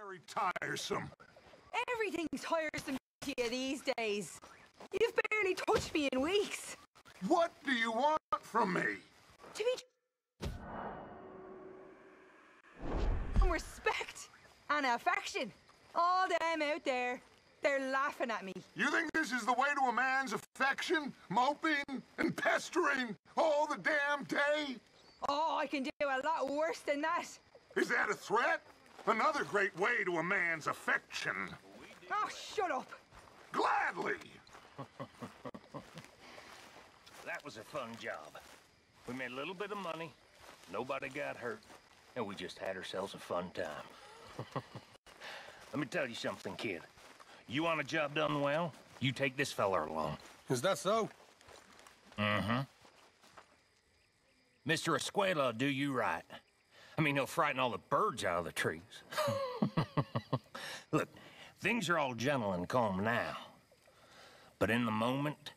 very tiresome. Everything's tiresome to you these days. You've barely touched me in weeks. What do you want from me? To be some respect and affection. All them out there, they're laughing at me. You think this is the way to a man's affection? Moping and pestering all the damn day? Oh, I can do a lot worse than that. Is that a threat? Another great way to a man's affection. Oh, shut up. Gladly. That was a fun job. We made a little bit of money, nobody got hurt, and we just had ourselves a fun time. Let me tell you something, kid. You want a job done well, you take this fella along. Is that so? Mm-hmm. Mr. Escuela will do you right. I mean, he'll frighten all the birds out of the trees. Look, things are all gentle and calm now. But in the moment,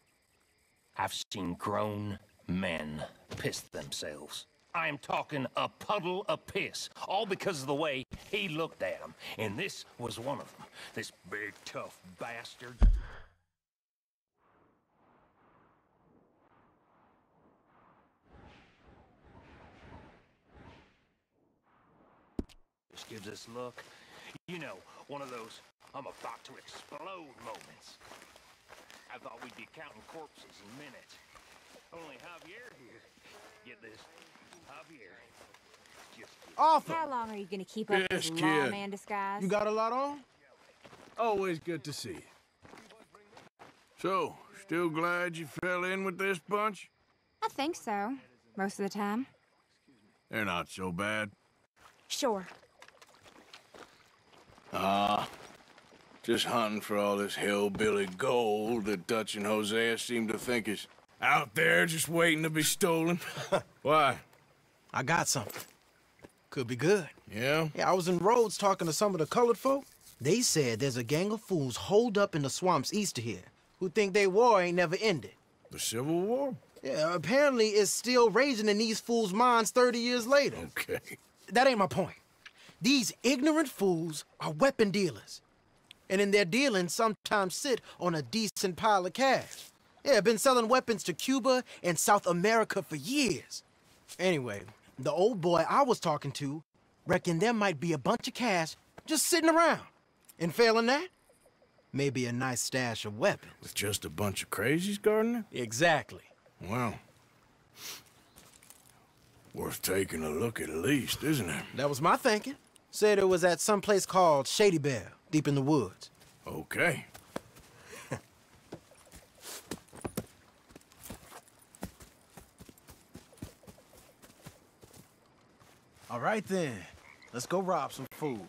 I've seen grown men piss themselves. I am talking a puddle of piss, all because of the way he looked at them. And this was one of them. This big, tough bastard. Just gives this look. You know, one of those I'm about to explode moments. I thought we'd be counting corpses in minutes. Only Javier here. Get this. Javier. Just Arthur! How long are you gonna keep up Yes, this kid. lawman disguise? You got a lot on? Always good to see you. So, still glad you fell in with this bunch? I think so. Most of the time. They're not so bad. Sure. Just hunting for all this hillbilly gold that Dutch and Hosea seem to think is out there just waiting to be stolen. Why? I got something. Could be good. Yeah? Yeah, I was in Rhodes talking to some of the colored folk. They said there's a gang of fools holed up in the swamps east of here who think their war ain't never ended. The Civil War? Yeah, apparently it's still raging in these fools' minds 30 years later. Okay. That ain't my point. These ignorant fools are weapon dealers. And in their dealing, sometimes sit on a decent pile of cash. Yeah, been selling weapons to Cuba and South America for years. Anyway, the old boy I was talking to reckoned there might be a bunch of cash just sitting around. And failing that, maybe a nice stash of weapons. With just a bunch of crazies guarding it? Exactly. Well, worth taking a look at least, isn't it? That was my thinking. Said it was at some place called Shady Bear, deep in the woods. Okay. All right then, let's go rob some fools.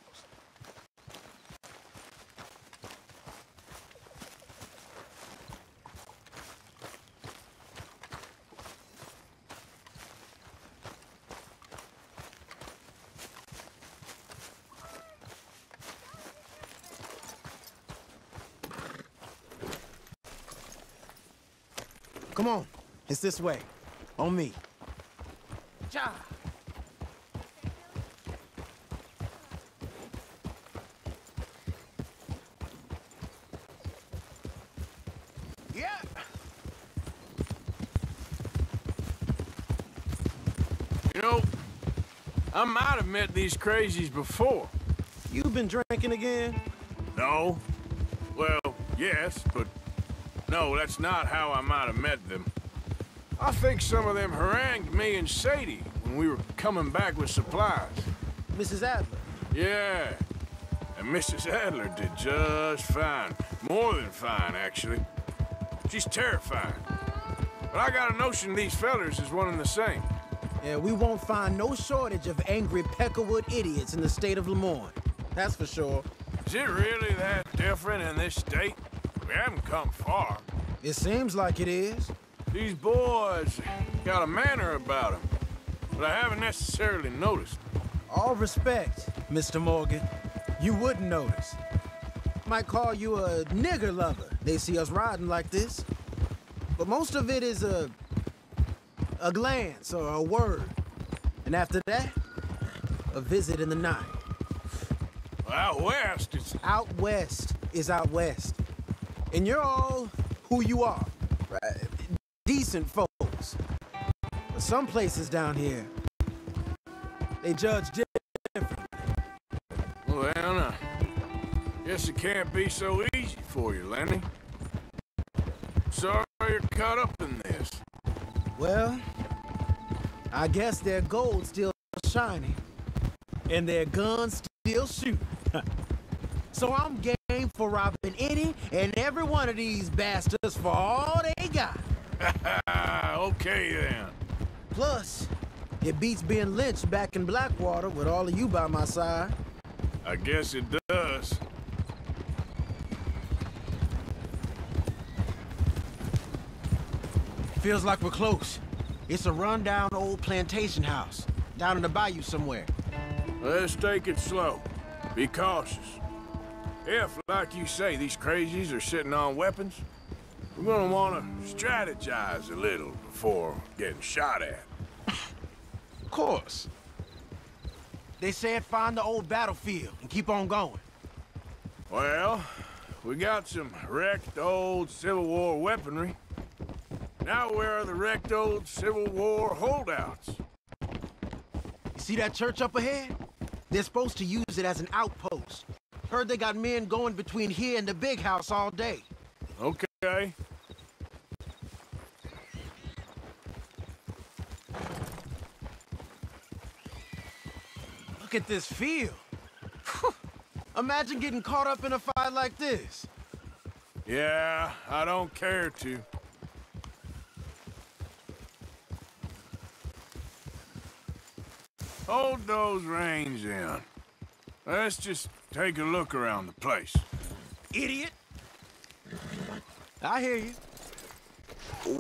Come on, it's this way. On me. Ja. Yeah. You know, I might have met these crazies before. You've been drinking again? No. Well, yes, but no, that's not how I might have met them. I think some of them harangued me and Sadie when we were coming back with supplies. Mrs. Adler. Yeah, and Mrs. Adler did just fine. More than fine, actually. She's terrifying. But I got a notion these fellers is one and the same. Yeah, we won't find no shortage of angry Peckerwood idiots in the state of Lemoyne. That's for sure. Is it really that different in this state? We haven't come far. It seems like it is. These boys got a manner about them, but I haven't necessarily noticed. All respect, Mr. Morgan. You wouldn't notice. Might call you a nigger lover. They see us riding like this. But most of it is a glance or a word. And after that, a visit in the night. Out west, it's... Out west is out west. And you're all who you are. Right? Decent folks. But some places down here, they judge different. Well, I guess it can't be so easy for you, Lenny. Sorry you're caught up in this. Well, I guess their gold's still shining. And their guns still shoot. So I'm game for robbing any and every one of these bastards for all they got. Okay, then. Plus, it beats being lynched back in Blackwater with all of you by my side. I guess it does. Feels like we're close. It's a rundown old plantation house, down in the bayou somewhere. Let's take it slow. Be cautious. If, like you say, these crazies are sitting on weapons, we're gonna want to strategize a little before getting shot at. Of course. They said find the old battlefield and keep on going. Well, we got some wrecked old Civil War weaponry. Now where are the wrecked old Civil War holdouts? You see that church up ahead? They're supposed to use it as an outpost. Heard they got men going between here and the big house all day. Okay. Look at this field. Imagine getting caught up in a fight like this. Yeah, I don't care to. Hold those reins in. Let's just take a look around the place. Idiot! I hear you.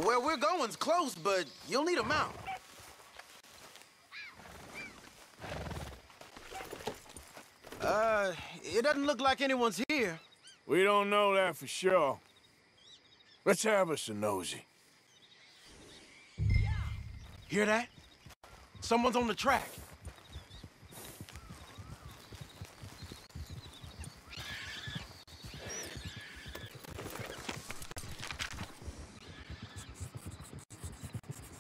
Where we're going's close, but you'll need a mount. It doesn't look like anyone's here. We don't know that for sure. Let's have us a nosy. Hear that? Someone's on the track.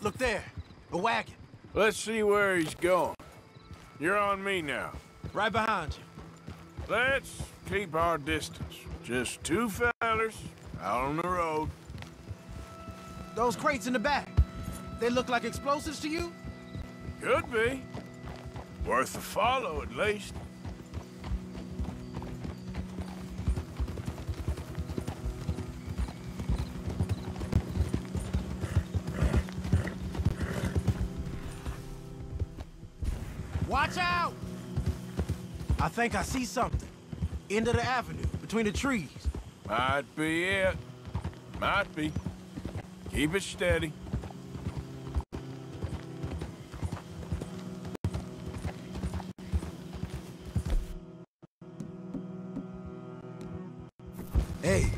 Look there, a wagon. Let's see where he's going. You're on me now. Right behind you. Let's keep our distance. Just two fellers out on the road. Those crates in the back, they look like explosives to you? Could be. Worth a follow, at least. Watch out! I think I see something. End of the avenue, between the trees. Might be it. Might be. Keep it steady. Hey,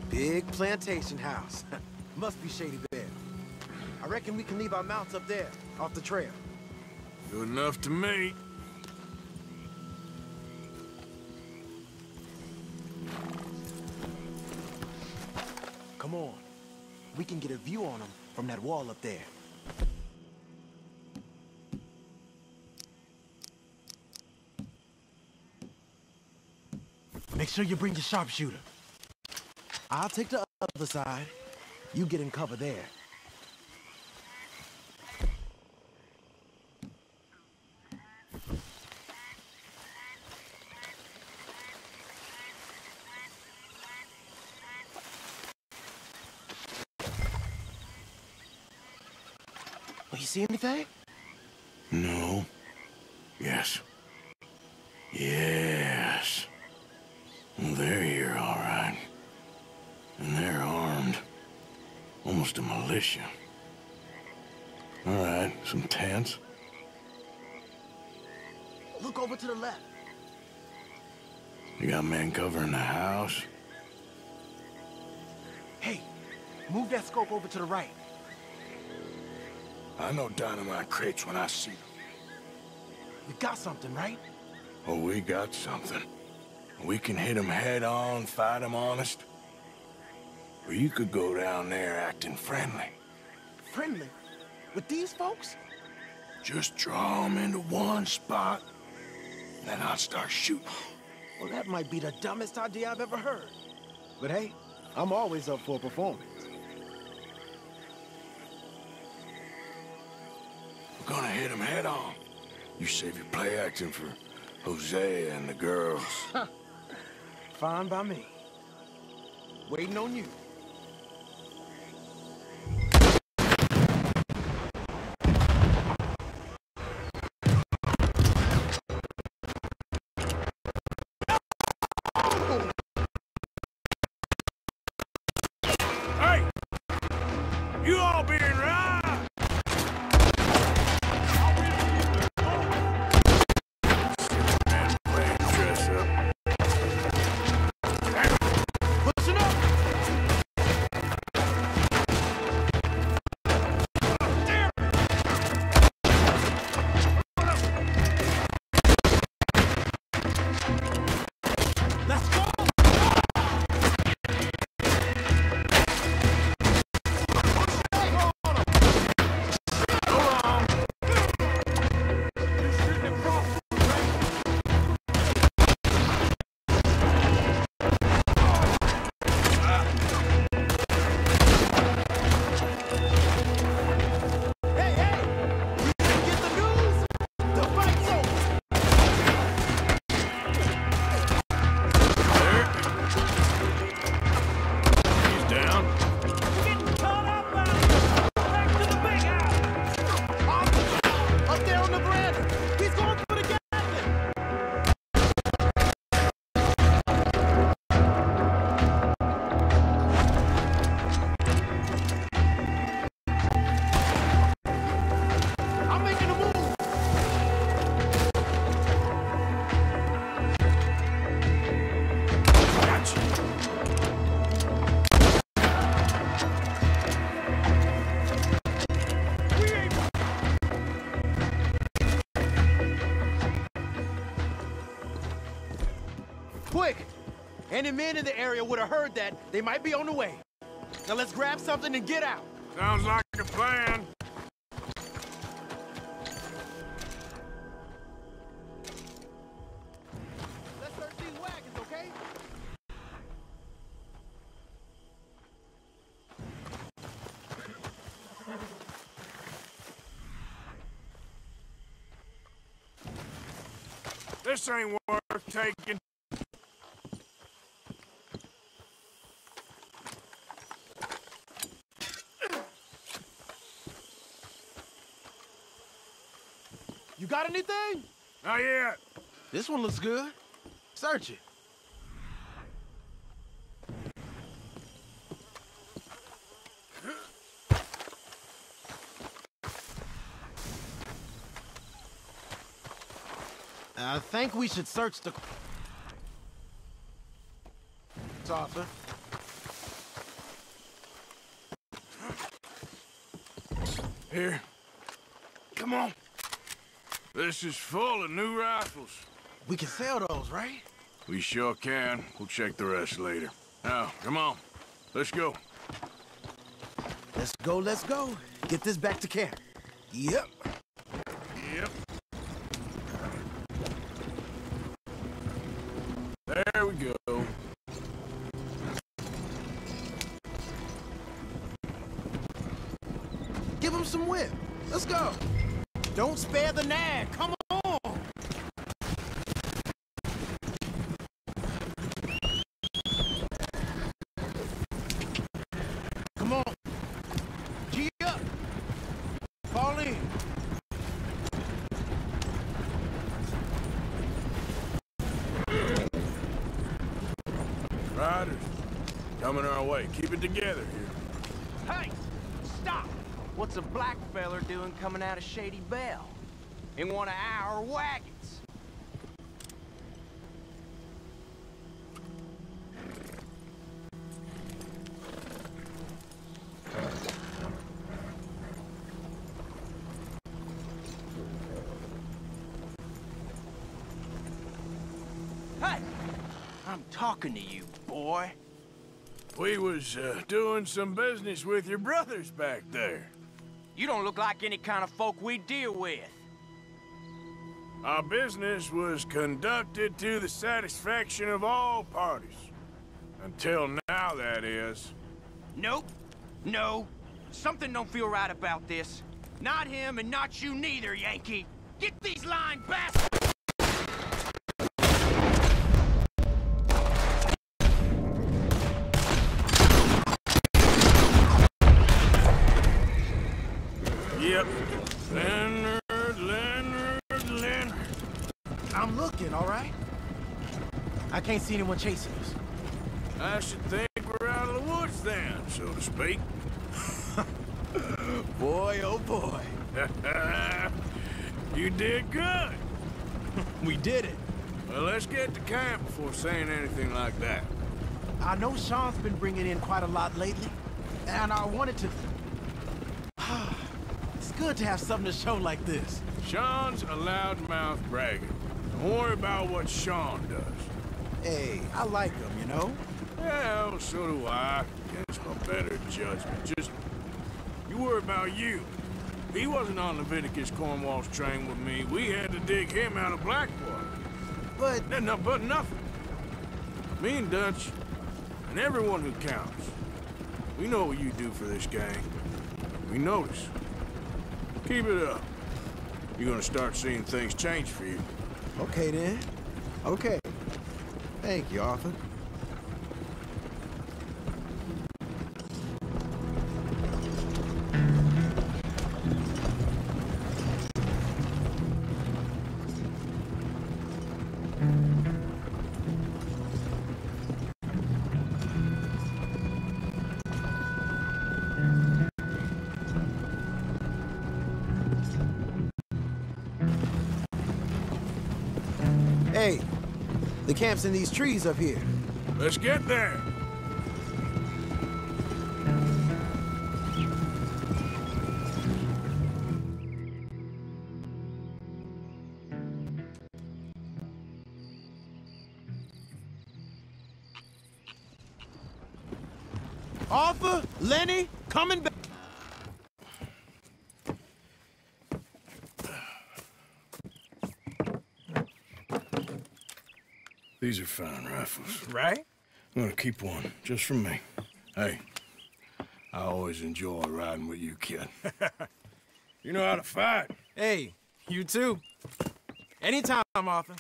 big plantation house. Must be Shady Bear. I reckon we can leave our mounts up there, off the trail. Good enough to me. Come on. We can get a view on them from that wall up there. Make sure you bring your sharpshooter. I'll take the other side. You get in cover there. You see anything? No. Yes. Yes. Well, they're here, all right. And they're armed. Almost a militia. All right, some tents. Look over to the left. You got men covering the house. Hey, move that scope over to the right. I know dynamite crates when I see them. We got something, right? Oh, we got something. We can hit them head on, fight them honest. Or you could go down there acting friendly. Friendly? With these folks? Just draw them into one spot, then I'll start shooting. Well, that might be the dumbest idea I've ever heard. But hey, I'm always up for a performance. We're gonna hit them head on. You save your play acting for Hosea and the girls. Fine by me. Waiting on you. Hey! You all being right! Man, playing dress up. Pushing up! Let's go! Hey, hey! You didn't get the news? The fight's over! There. He's down. Up there on the veranda! He's going for the captain! I'm making a move! Gotcha. Quick! Any men in the area would have heard that. They might be on the way. Now let's grab something and get out. Sounds like a plan. Let's search these wagons, okay? This ain't worth taking. You got anything? Not yet. This one looks good. Search it. I think we should search the... Arthur. Here. Come on. This is full of new rifles. We can sell those, right? We sure can. We'll check the rest later. Now, come on. Let's go. Let's go, let's go. Get this back to camp. Yep. Yep. There we go. Give him some whip. Let's go. Don't spare the nag. Come on. Come on. G up. Fall in. Riders. Coming our way. Keep it together here. Hey! Stop! What's a black feller doing coming out of Shady Belle? In one of our wagons? that? I'm talking to you, boy. We was doing some business with your brothers back there. You don't look like any kind of folk we deal with. Our business was conducted to the satisfaction of all parties. Until now, that is. Nope. No. Something don't feel right about this. Not him and not you neither, Yankee. Get these lying bastards! Yep. Leonard. I'm looking, all right? I can't see anyone chasing us. I should think we're out of the woods then, so to speak. Boy, oh boy. You did good. We did it. Well, let's get to camp before saying anything like that. I know Sean's been bringing in quite a lot lately, and I wanted to... It's good to have something to show like this. Sean's a loudmouth braggart. Don't worry about what Sean does. Hey, I like him, you know? Yeah, well, so do I. Against my better judgment. Just, you worry about you. He wasn't on Leviticus Cornwall's train with me. We had to dig him out of Blackwater. But... But nothing. Me and Dutch, and everyone who counts, we know what you do for this gang. We notice. Keep it up. You're gonna start seeing things change for you. Okay, then. Okay. Thank you, Arthur. Hey, the camp's in these trees up here. Let's get there. Arthur, Lenny, coming back. These are fine rifles. Right? I'm gonna keep one, just for me. Hey, I always enjoy riding with you, kid. You know how to fight. Hey, you too. Anytime, Arthur.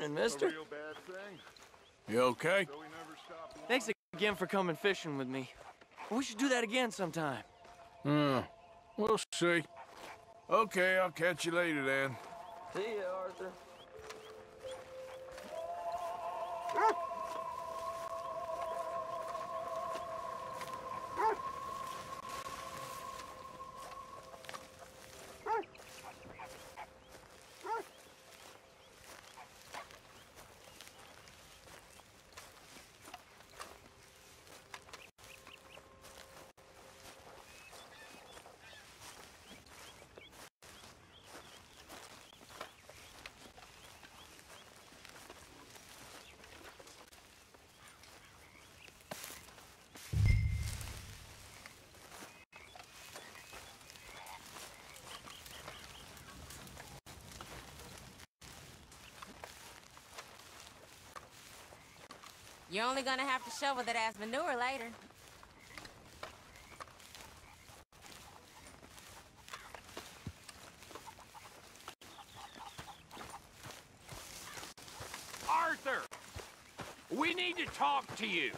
morning, mister. Real bad thing. You okay? So we never stopped. Thanks again for coming fishing with me. We should do that again sometime. We'll see. Okay, I'll catch you later then. See ya, Arthur. You're only gonna have to shovel that ass manure later. Arthur! We need to talk to you.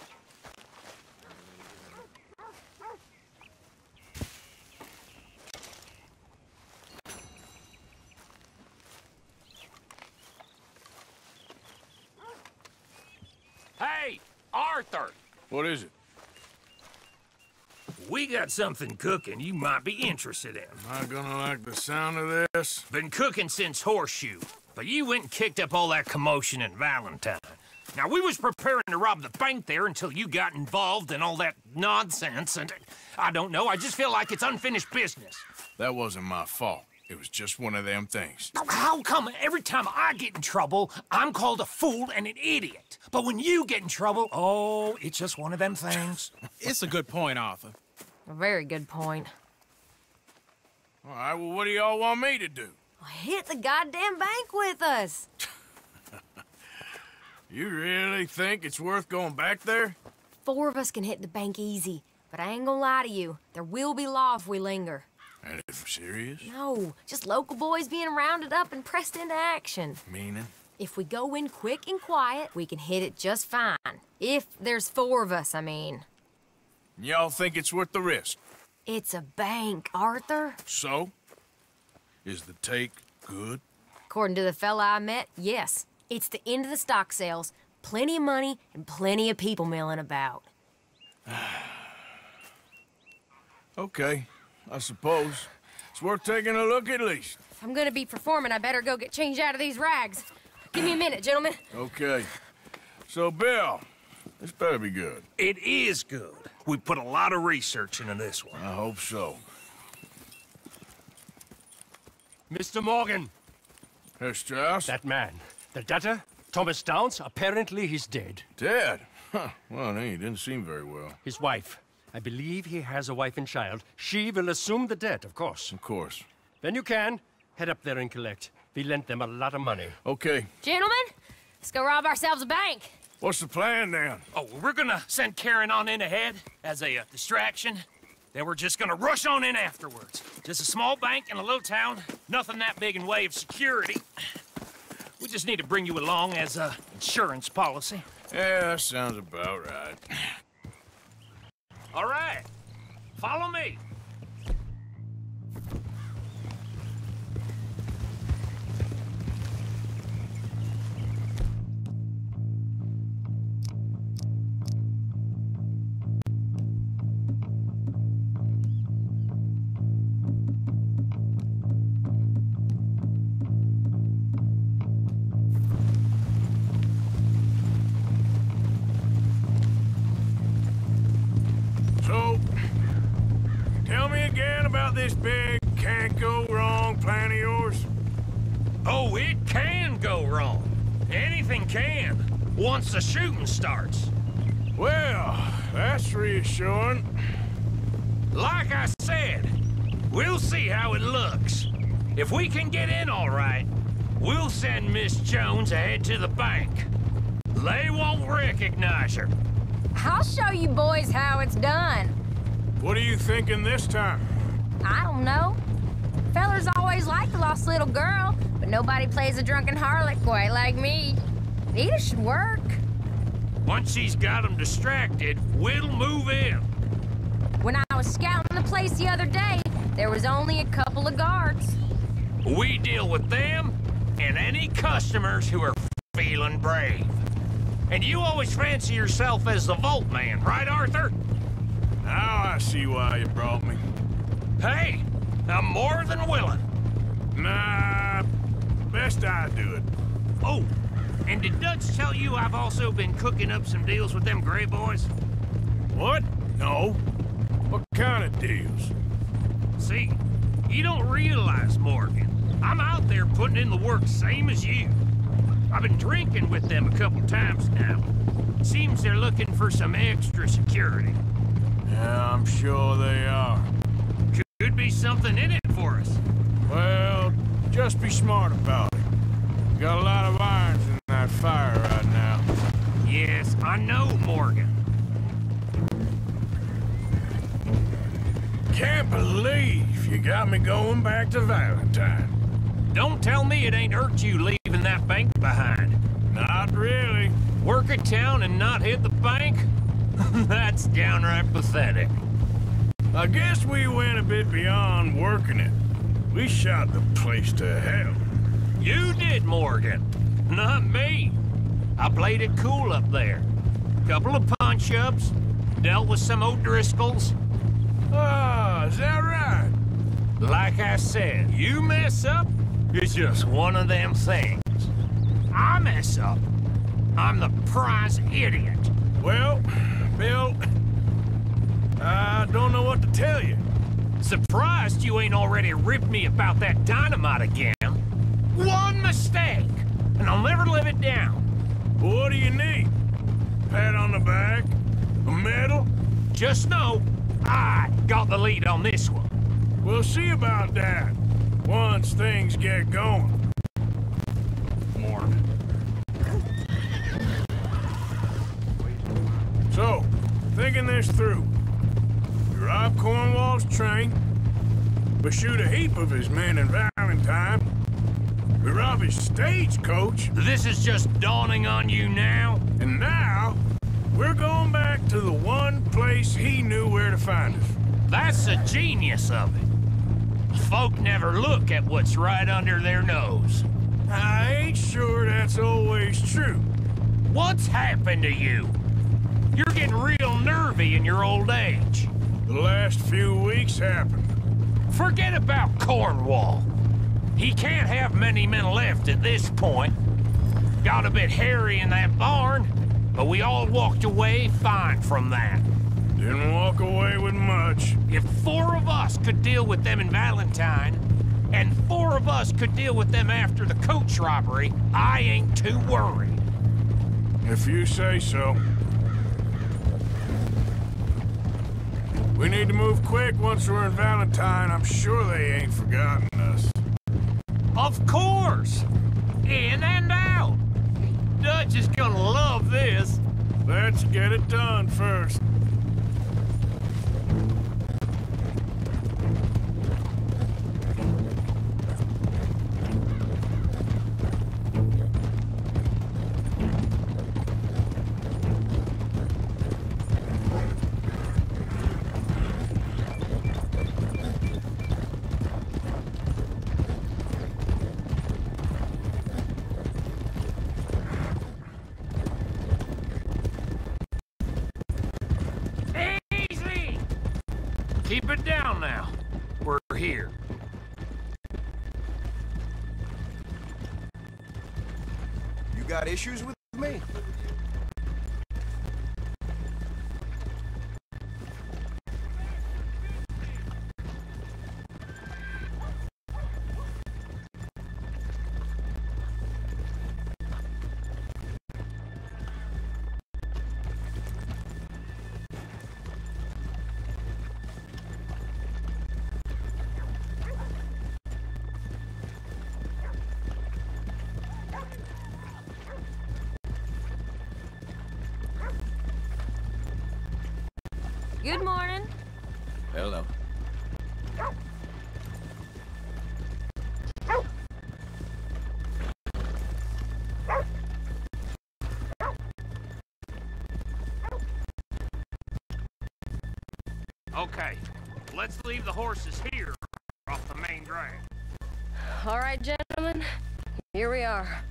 Hey, Arthur! What is it? We got something cooking you might be interested in. Am I gonna like the sound of this? Been cooking since Horseshoe, but you went and kicked up all that commotion in Valentine. Now, we was preparing to rob the bank there until you got involved in all that nonsense, and I don't know, I just feel like it's unfinished business. That wasn't my fault. It was just one of them things. How come every time I get in trouble, I'm called a fool and an idiot? But when you get in trouble, oh, it's just one of them things. It's a good point, Arthur. A very good point. All right, well, what do y'all want me to do? Hit the goddamn bank with us. You really think it's worth going back there? 4 of us can hit the bank easy, but I ain't gonna lie to you. There will be law if we linger. Are you serious? No, just local boys being rounded up and pressed into action. Meaning? If we go in quick and quiet, we can hit it just fine. If there's 4 of us, I mean. Y'all think it's worth the risk? It's a bank, Arthur. So? Is the take good? According to the fella I met, yes. It's the end of the stock sales. Plenty of money and plenty of people milling about. Okay, I suppose. It's worth taking a look at least. If I'm gonna be performing, I better go get changed out of these rags. Give me a minute, gentlemen. Okay. So, Bill, this better be good. It is good. We put a lot of research into this one. I hope so. Mr. Morgan, Herr Strauss? that man, the debtor, Thomas Downs, apparently he's dead. Dead? Huh. Well, he didn't seem very well. His wife, I believe he has a wife and child. She will assume the debt, of course. Of course. When you can, head up there and collect. We lent them a lot of money. Okay. Gentlemen, let's go rob ourselves a bank. What's the plan, then? Oh, we're gonna send Karen on in ahead as a distraction. Then we're just gonna rush on in afterwards. Just a small bank in a little town. Nothing that big in way of security. We just need to bring you along as a insurance policy. Yeah, that sounds about right. All right. Follow me. So, tell me again about this big can't-go-wrong plan of yours. Oh, it can go wrong. Anything can, once the shooting starts. Well, that's reassuring. Like I said, we'll see how it looks. If we can get in all right, we'll send Miss Jones ahead to the bank. They won't recognize her. I'll show you boys how it's done. What are you thinking this time? I don't know. Fellers always like the lost little girl, but nobody plays a drunken harlot quite like me. It should work. Once he's got them distracted, we'll move in. When I was scouting the place the other day, there was only a couple of guards. We deal with them and any customers who are feeling brave. And you always fancy yourself as the Vault Man, right, Arthur? Now I see why you brought me. Hey, I'm more than willing. Nah, best I do it. Oh, and did Dutch tell you I've also been cooking up some deals with them Grey Boys? What? No. What kind of deals? See, you don't realize, Morgan. I'm out there putting in the work same as you. I've been drinking with them a couple times now. Seems they're looking for some extra security. Yeah, I'm sure they are. Could be something in it for us. Well, just be smart about it. Got a lot of irons in that fire right now. Yes, I know, Morgan. Can't believe you got me going back to Valentine. Don't tell me it ain't hurt you leaving that bank behind. Not really. Work a town and not hit the bank? That's downright pathetic. I guess we went a bit beyond working it. We shot the place to hell. You did, Morgan. Not me. I played it cool up there. Couple of punch-ups, dealt with some O'Driscolls. Ah, is that right? Like I said, you mess up, it's just one of them things. I mess up, I'm the prize idiot. Well, Bill, I don't know what to tell you. Surprised you ain't already ripped me about that dynamite again. One mistake, and I'll never live it down. What do you need? Pat on the back? A medal? Just know, I got the lead on this one. We'll see about that, once things get going. Morgan. So, thinking this through. We rob Cornwall's train. We shoot a heap of his men in Valentine. We rob his stagecoach. This is just dawning on you now? And now, we're going back to the one place he knew where to find us. That's the genius of it. Folk never look at what's right under their nose. I ain't sure that's always true. What's happened to you? You're getting real nervy in your old age. The last few weeks happened. Forget about Cornwall. He can't have many men left at this point. Got a bit hairy in that barn, but we all walked away fine from that. Didn't walk away with much. If 4 of us could deal with them in Valentine, and 4 of us could deal with them after the coach robbery, I ain't too worried. If you say so. We need to move quick once we're in Valentine. I'm sure they ain't forgotten us. Of course! In and out! Dutch is gonna love this. Let's get it done first. Keep it down now. We're here. You got issues with me? Good morning. Hello. Okay, let's leave the horses here off the main drag. All right, gentlemen. Here we are.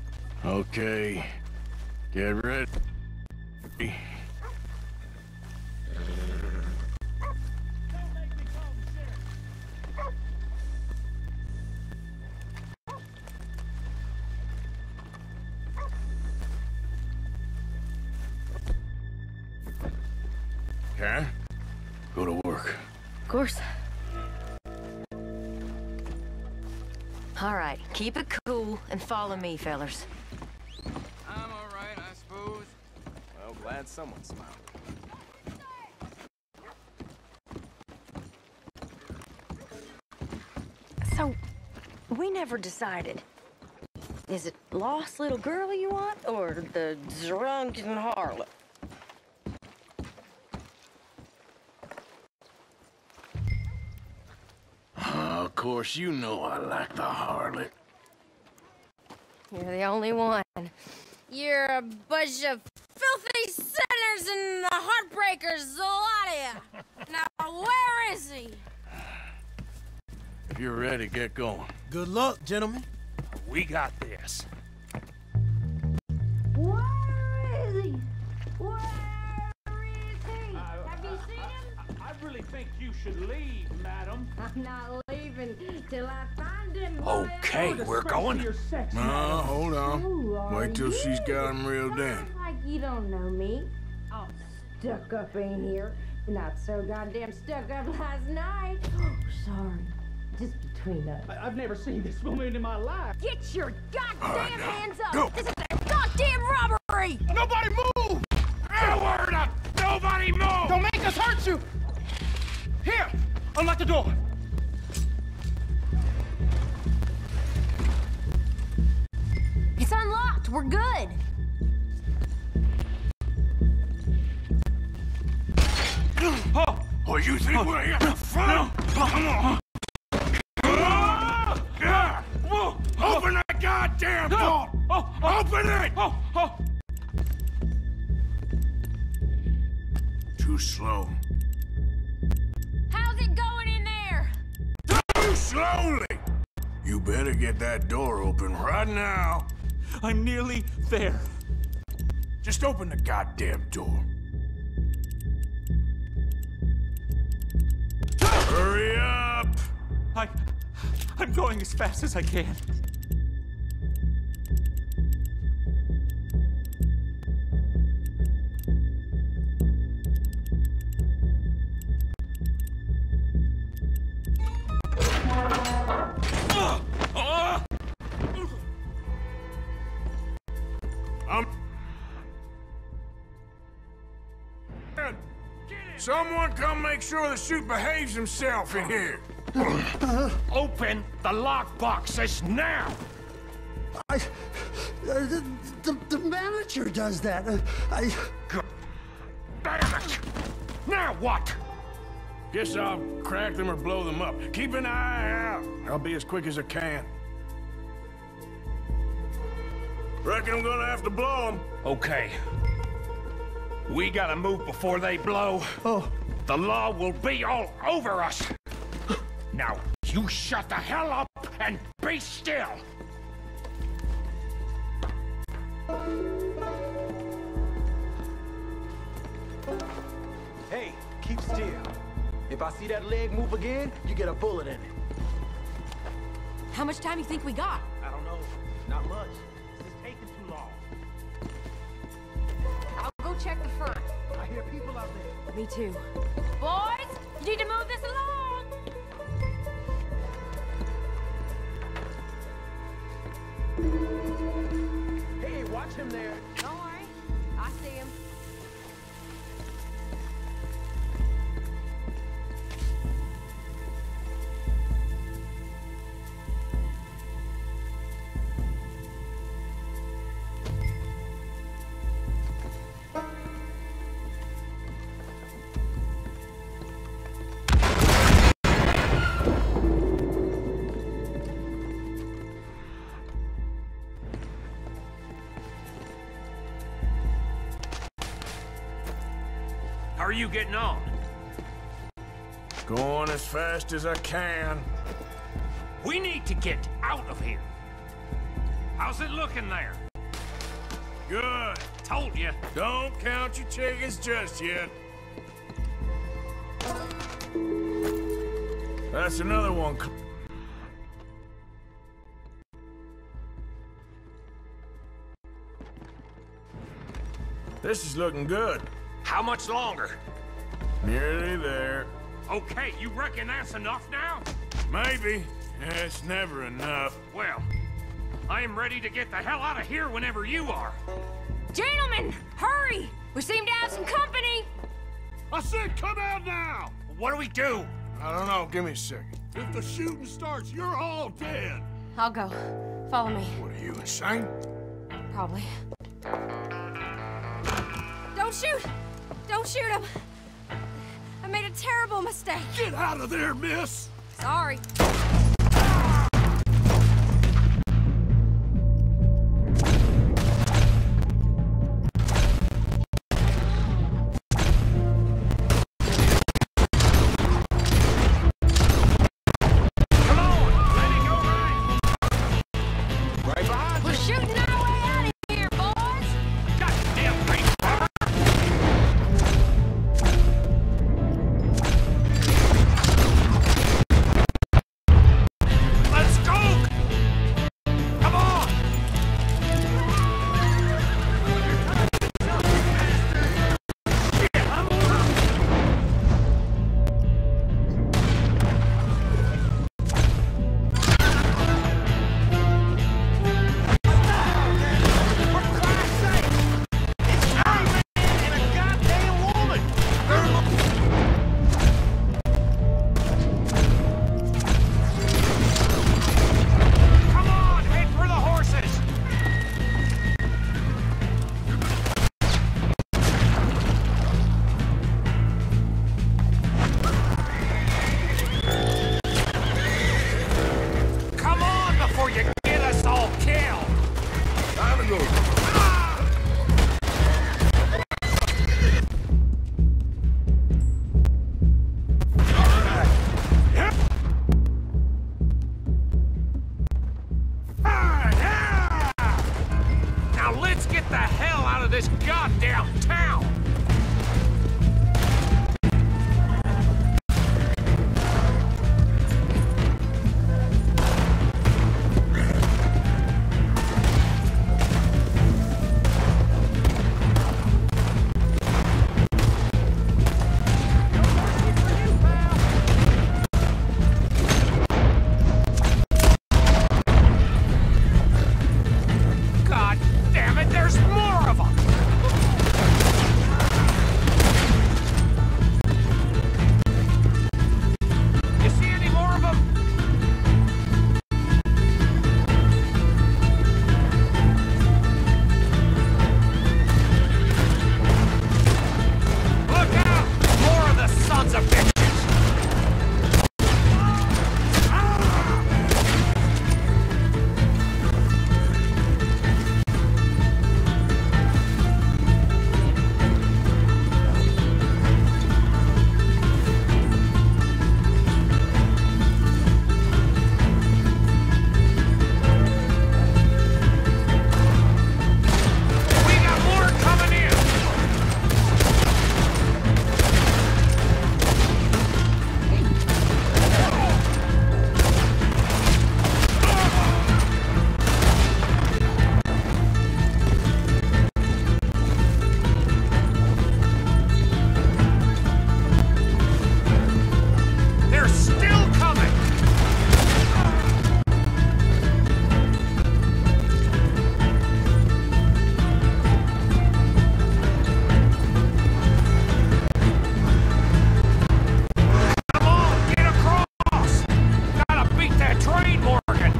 Okay. Get ready. Karen, go to work. Of course. All right, keep it cool and follow me, fellers. I'm all right, I suppose. Well, glad someone smiled. So, we never decided. Is it lost little girl you want, or the drunken harlot? Of course, you know I like the harlot. You're the only one. You're a bunch of filthy sinners and the heartbreakers, the lot of you. Now, where is he? If you're ready, get going. Good luck, gentlemen. We got this. Where is he? Where is he? Have you seen him? I really think you should leave, madam. I'm not leaving till I find him. Okay, we're going. No, hold on. Wait till she's got him reeled in. Like you don't know me. All stuck up in here. Not so goddamn stuck up last night. Oh, sorry. Just between us. I've never seen this woman in my life. Get your goddamn hands up! Go. This is a goddamn robbery! Nobody move! A word up! Nobody move! Don't make us hurt you! Here! Unlock the door! It's unlocked. We're good. Oh, you think we're here for fun? Come on! Open that goddamn door! Open it! Too slow. How's it going in there? Too slowly! You better get that door open right now. I'm nearly there. Just open the goddamn door. Hurry up! I'm going as fast as I can. Someone come make sure the chute behaves himself in here. Open the lockbox this now! The manager does that. God damn it! Now what? Guess I'll crack them or blow them up. Keep an eye out. I'll be as quick as I can. Reckon I'm gonna have to blow them. Okay. We gotta move before they blow. Oh. The law will be all over us. Now, you shut the hell up and be still. Hey, keep still. If I see that leg move again, you get a bullet in it. How much time you think we got? I don't know. Not much. This is taking too long. I'll go check the front. I hear people out there. Me too. Boys, you need to move this along. Hey, watch him there. Don't worry. I see him. How are you getting on? Going as fast as I can. We need to get out of here. How's it looking there? Good. Told you. Don't count your chickens just yet. That's another one. This is looking good. How much longer? Nearly there. Okay, you reckon that's enough now? Maybe. It's never enough. Well, I am ready to get the hell out of here whenever you are. Gentlemen, hurry! We seem to have some company. I said come out now! What do we do? I don't know. Give me a second. If the shooting starts, you're all dead. I'll go. Follow me. What are you, insane? Probably. Don't shoot! Don't shoot him! I made a terrible mistake. Get out of there, miss! Sorry. We're shooting our way out of here, boys! Goddamn right. Let's go! Come on! Come on, head for the horses! Come on before you get us all killed! Time to go. Now let's get the hell out of this goddamn town! God damn it, there's more of them! You see any more of them? Look out! More of the sons of bitches! We got more coming in! They're still coming! Come on, get across! Gotta beat that train, Morgan!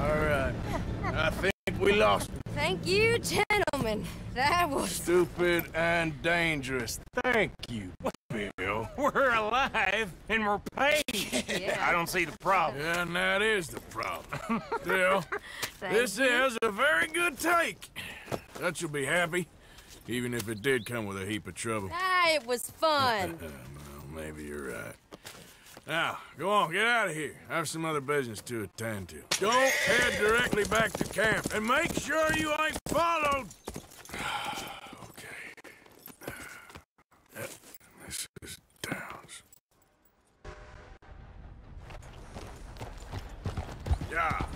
All right. I think we lost. Thank you, gentlemen. That was... Stupid and dangerous. Thank you. Bill. We're alive and we're paid. Yeah. I don't see the problem. Yeah, and that is the problem. Still, this is a very good take. Dutch will be happy, even if it did come with a heap of trouble. Ah, it was fun. Well, maybe you're right. Now, go on, get out of here. I have some other business to attend to. Don't head directly back to camp, and make sure you ain't followed. Okay. This is Downs. Yeah.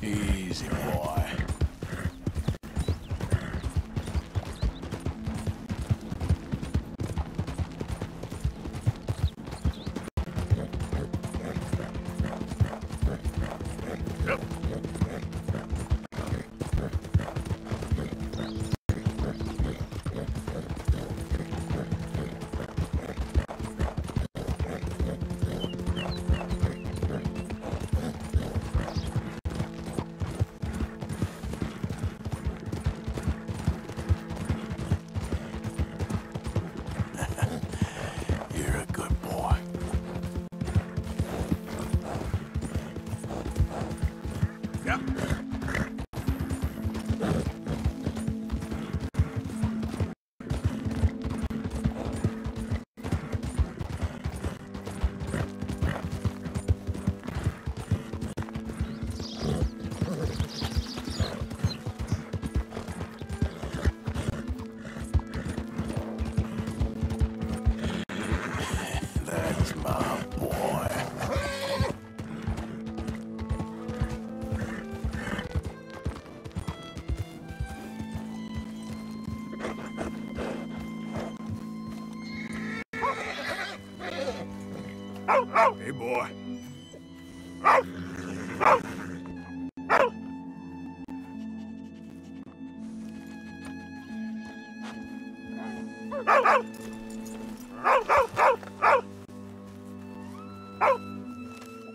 Easy, boy. Yep. You're a good boy. Yep. That's my boy. Hey, boy.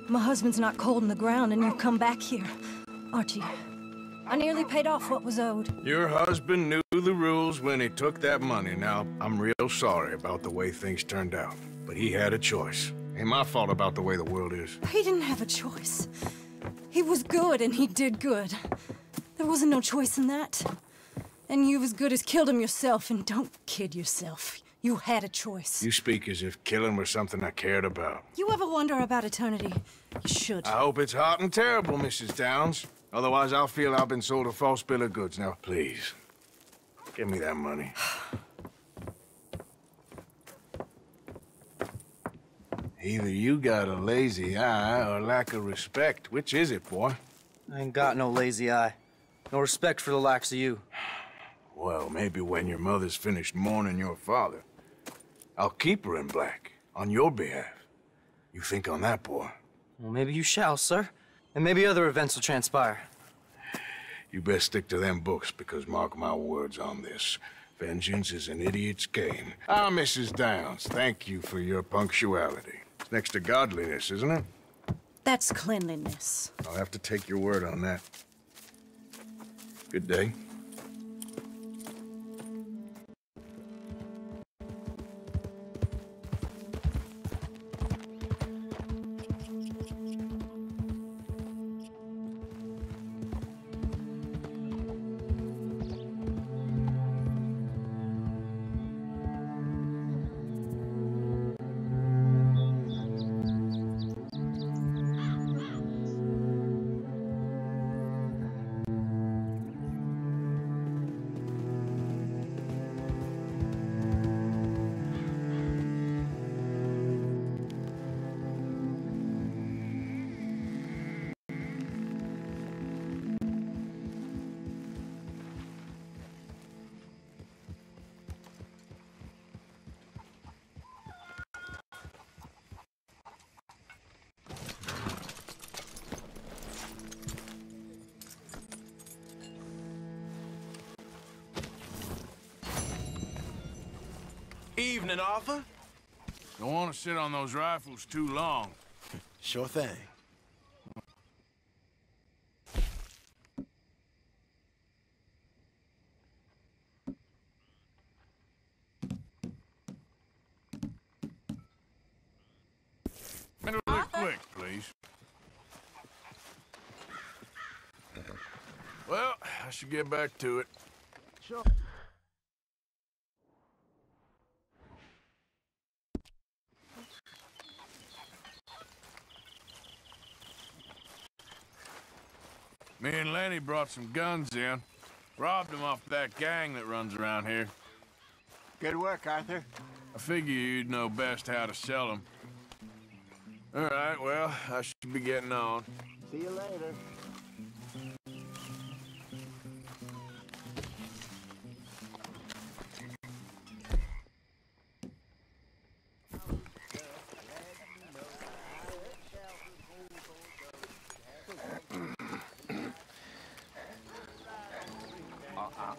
My husband's not cold in the ground, and you've come back here. Archie, I nearly paid off what was owed. Your husband knew the rules when he took that money. Now, I'm real sorry about the way things turned out. But he had a choice. Ain't my fault about the way the world is. He didn't have a choice. He was good, and he did good. There wasn't no choice in that. And you've as good as killed him yourself, and don't kid yourself. You had a choice. You speak as if killing was something I cared about. You ever wonder about eternity? You should. I hope it's hot and terrible, Mrs. Downs. Otherwise, I'll feel I've been sold a false bill of goods. Now, please, give me that money. Either you got a lazy eye or lack of respect. Which is it, boy? I ain't got no lazy eye. No respect for the likes of you. Well, maybe when your mother's finished mourning your father, I'll keep her in black, on your behalf. You think on that, boy? Well, maybe you shall, sir. And maybe other events will transpire. You best stick to them books, because mark my words on this. Vengeance is an idiot's game. Ah, Mrs. Downs, thank you for your punctuality. It's next to godliness, isn't it? That's cleanliness. I'll have to take your word on that. Good day. Evening, Arthur. Don't want to sit on those rifles too long. Sure thing. Middle of the click, please. Well, I should get back to it. Sure. Me and Lenny brought some guns in. Robbed them off that gang that runs around here. Good work, Arthur. I figure you'd know best how to sell them. All right, well, I should be getting on. See you later.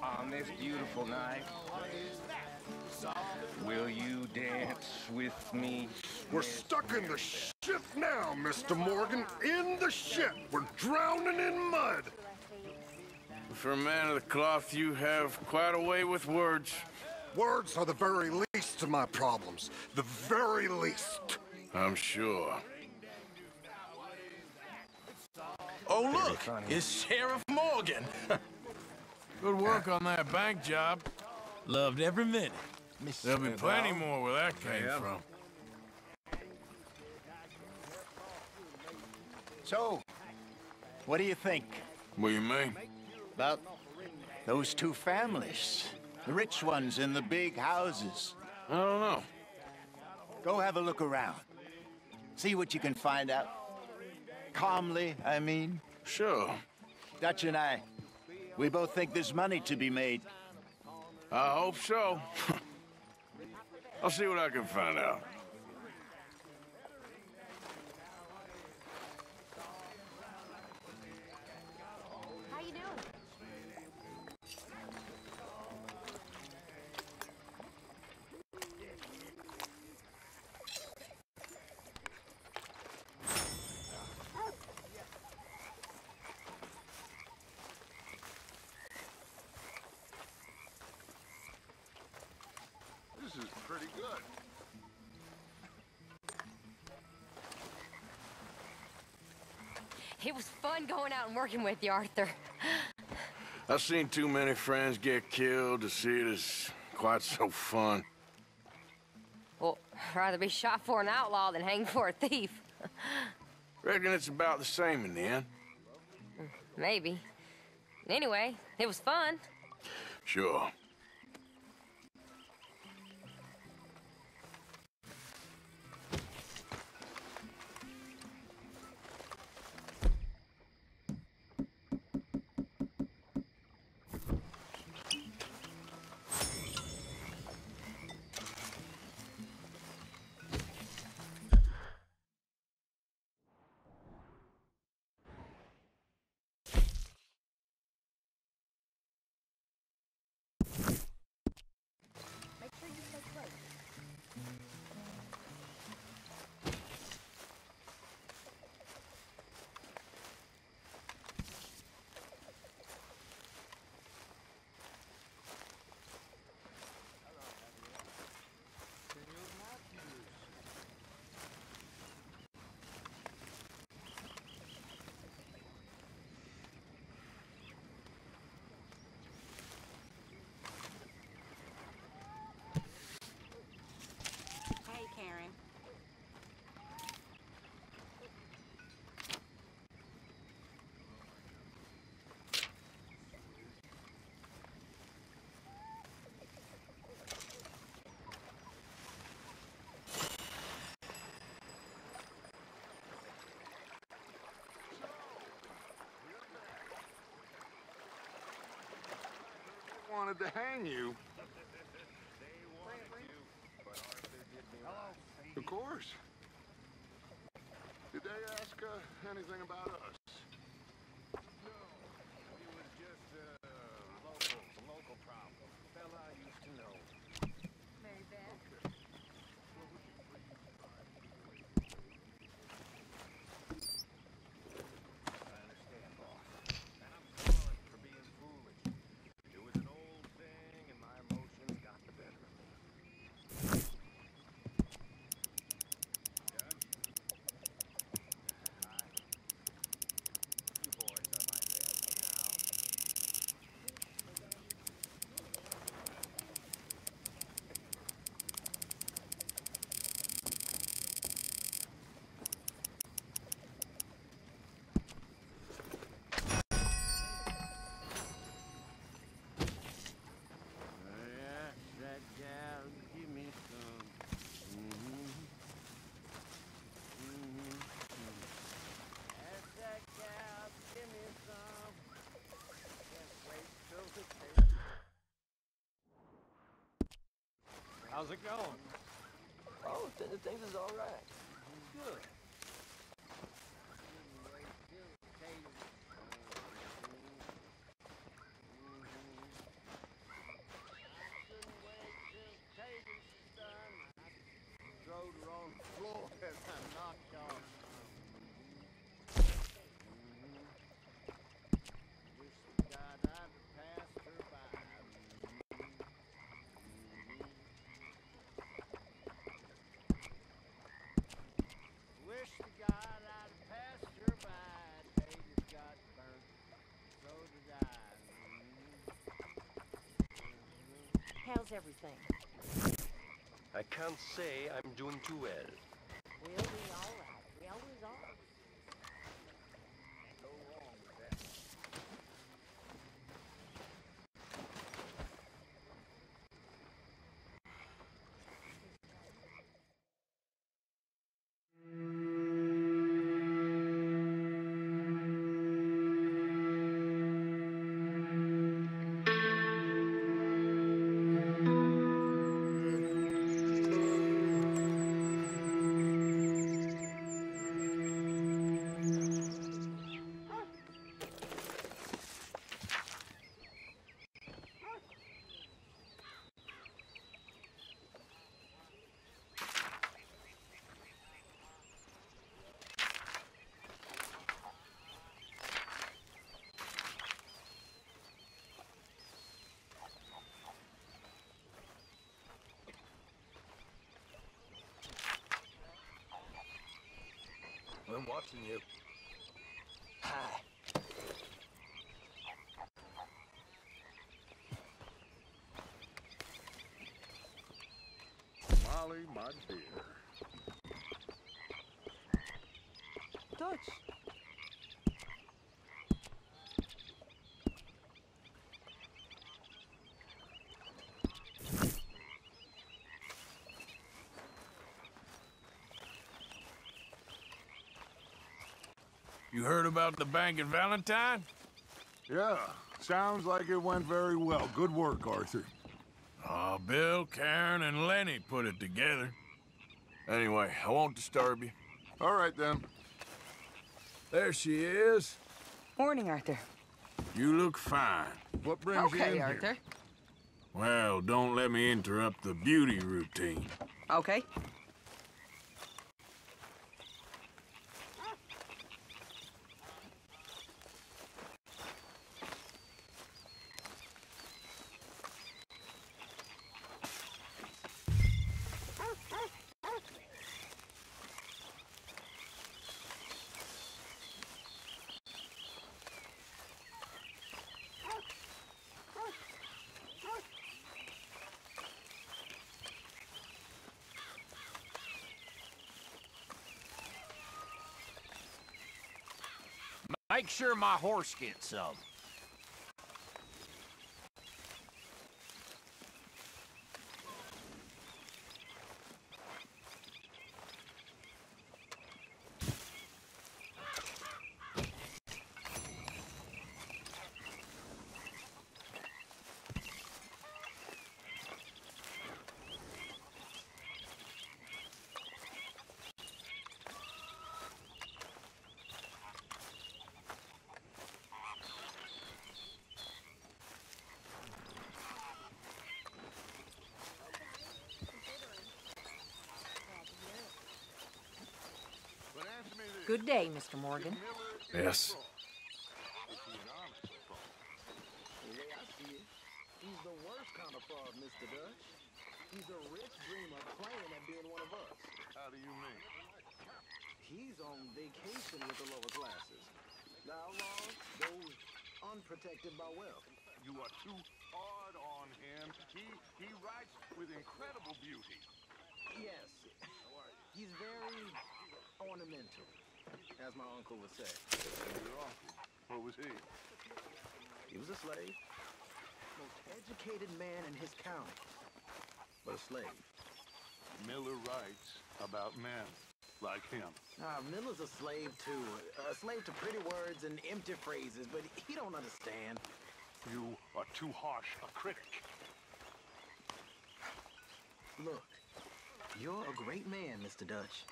On this beautiful night, will you dance with me? We're stuck in the shit now, Mr. Morgan. In the shit. We're drowning in mud. For a man of the cloth, you have quite a way with words. Words are the very least of my problems. The very least. I'm sure. Oh, look, it's Sheriff Morgan. Good work on that bank job. Loved every minute. There'll be plenty more where that came from. So, what do you think? What do you mean? About those two families. The rich ones in the big houses. I don't know. Go have a look around. See what you can find out. Calmly, I mean. Sure. Dutch and I, we both think there's money to be made. I hope so. I'll see what I can find out. How you doing? This is pretty good. It was fun going out and working with you, Arthur. I've seen too many friends get killed to see it as quite so fun. Well, I'd rather be shot for an outlaw than hanged for a thief. Reckon it's about the same in the end. Maybe. Anyway, it was fun. Sure. Karen. Wanted to hang you. Of course. Did they ask anything about us? No, it was just a local problem. A fella I used to know. Very bad. How's it going? Oh, things is all right. Good. Rode on the floor as I knocked off. Wish to God I'd have passed her by. Wish to God I'd have passed her by. Taters got burnt, so did I. How's everything? I can't say I'm doing too well. We'll be all right. We always are. No wrong with that. I'm watching you. Hi. Molly, my dear. Dutch. You heard about the bank at Valentine? Yeah, sounds like it went very well. Good work, Arthur. Oh, Bill, Karen, and Lenny put it together. Anyway, I won't disturb you. All right, then. There she is. Morning, Arthur. You look fine. What brings you in Okay, here? Arthur. Well, don't let me interrupt the beauty routine. Okay. Make sure my horse gets some. Good day, Mr. Morgan. Yes. He's the worst kind of fraud, Mr. Dutch. He's a rich dreamer playing at being one of us. How do you mean? He's on vacation with the lower classes. The outlaws, those unprotected by wealth. You are too hard on him. He writes with incredible beauty. Yes, he's very ornamental, as my uncle would say. Your uncle? What was he? He was a slave. Most educated man in his county, but a slave. Miller writes about men like him. Miller's a slave too. A slave to pretty words and empty phrases, but he don't understand. You are too harsh a critic. Look, you're a great man, Mr. Dutch.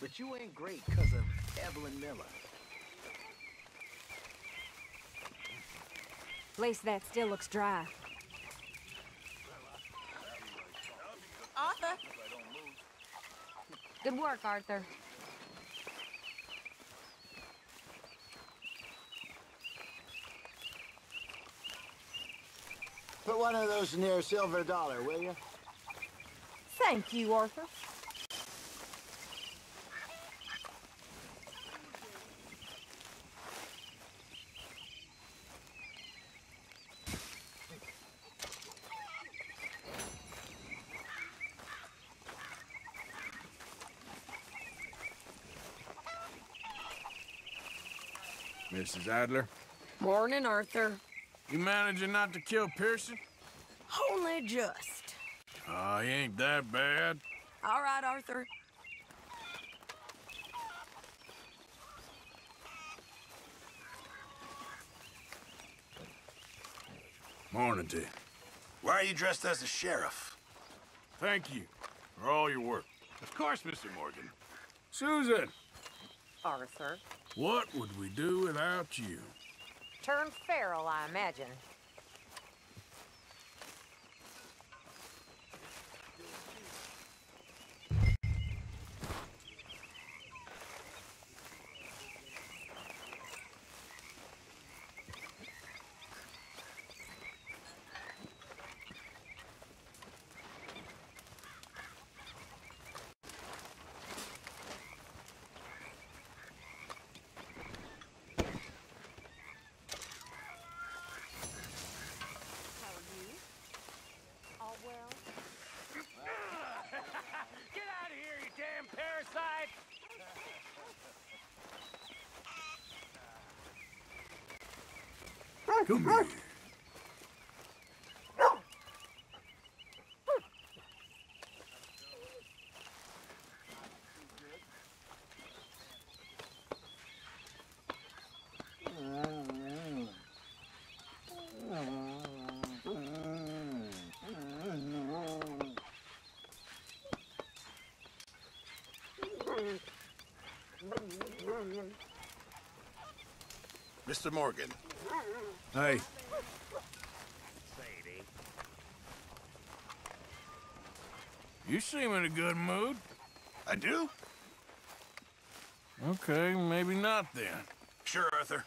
But you ain't great because of Evelyn Miller. Place that still looks dry. Arthur! Good work, Arthur. Put one of those near Silver Dollar, will you? Thank you, Arthur. Mrs. Adler? Morning, Arthur. You managing not to kill Pearson? Only just. Oh, he ain't that bad. All right, Arthur. Morning to you. Why are you dressed as a sheriff? Thank you for all your work. Of course, Mr. Morgan. Susan, Arthur. what would we do without you? Turn feral, I imagine. Get out of here, you damn parasite! Come here. Mr. Morgan. Hey. Sadie. You seem in a good mood. I do? Okay, maybe not then. Sure, Arthur.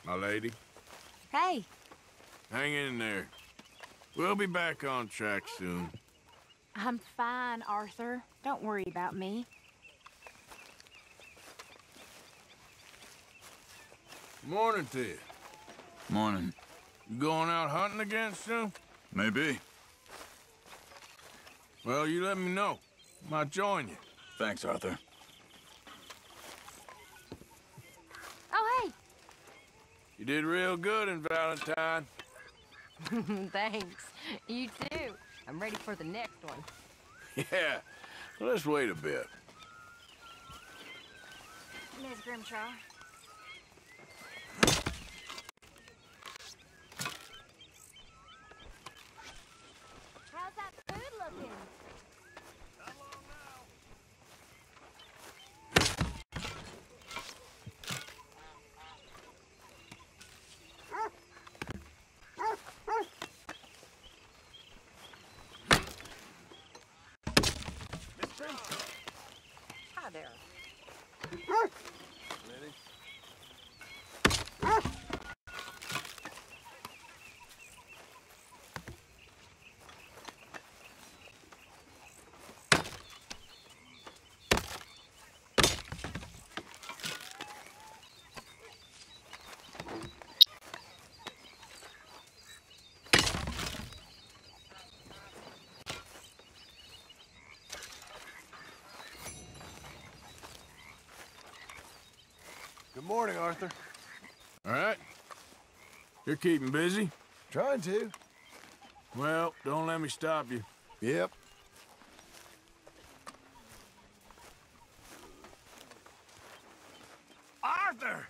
My lady, Hey, hang in there. We'll be back on track soon. I'm fine, Arthur. Don't worry about me. Morning to you. Morning. You going out hunting again soon? Maybe. Well, you let me know. Might join you. Thanks, Arthur. oh hey. You did real good in Valentine. Thanks. You too. I'm ready for the next one. Yeah. Well, let's wait a bit. Miss Grimshaw. How's that food looking? Hi there. Good morning, Arthur. All right. You're keeping busy? Trying to. Well, don't let me stop you. Yep. Arthur!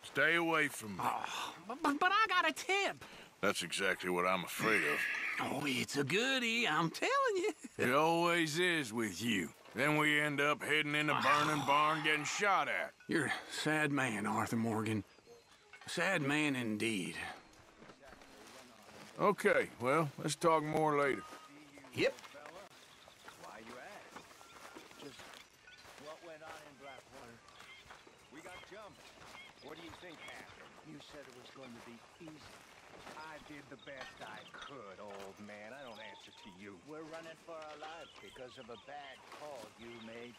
Stay away from me. Oh, but I got a tip. That's exactly what I'm afraid of. Oh, it's a goodie, I'm telling you. It always is with you. Then we end up heading in a burning barn getting shot at. You're a sad man, Arthur Morgan. A sad man indeed. Okay, well, let's talk more later. Yep. Why you ask? Just what went on in Blackwater? We got jumped. What do you think happened? You said it was going to be easy. I did the best I could, old man. I don't answer to you. We're running for our lives because of a bad call you made.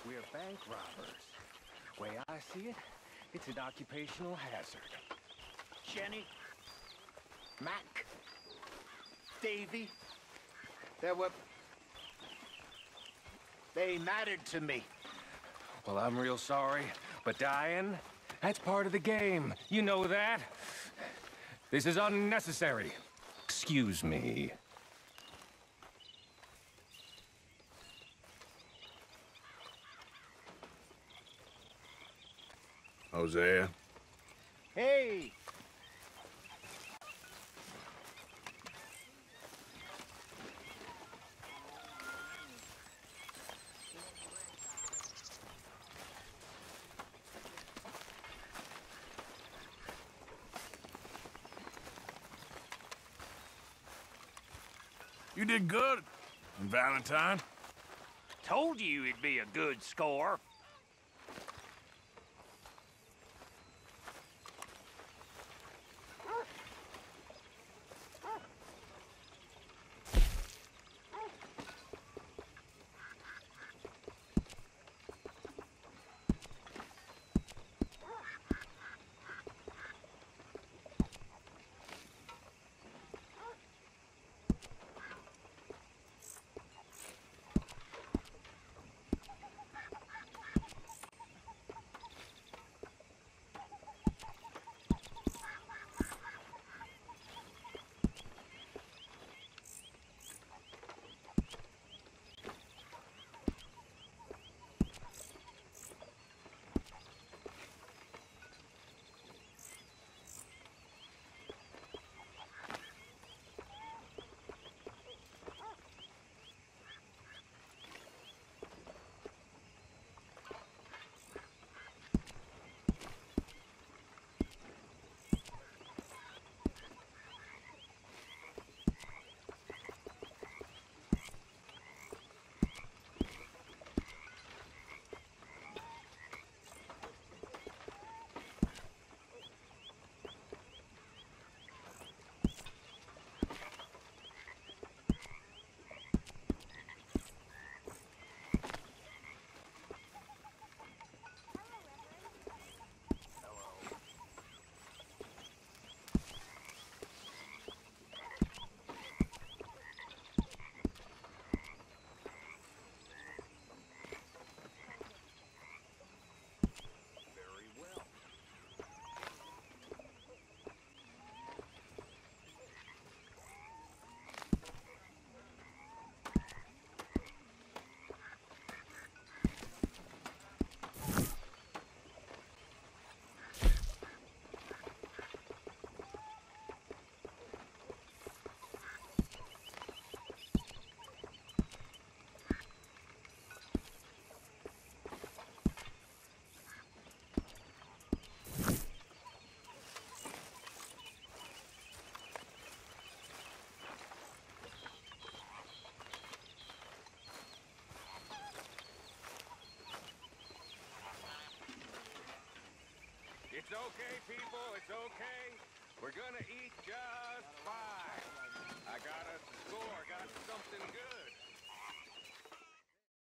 We're bank robbers. Way I see it, it's an occupational hazard. Jenny, Mac, Davy, they mattered to me. Well, I'm real sorry, but dying, that's part of the game. You know that? This is unnecessary. Excuse me. Hosea? Hey! You did good, Valentine. Told you it'd be a good score. It's okay, people, it's okay. We're gonna eat just fine. I got us a score, got something good.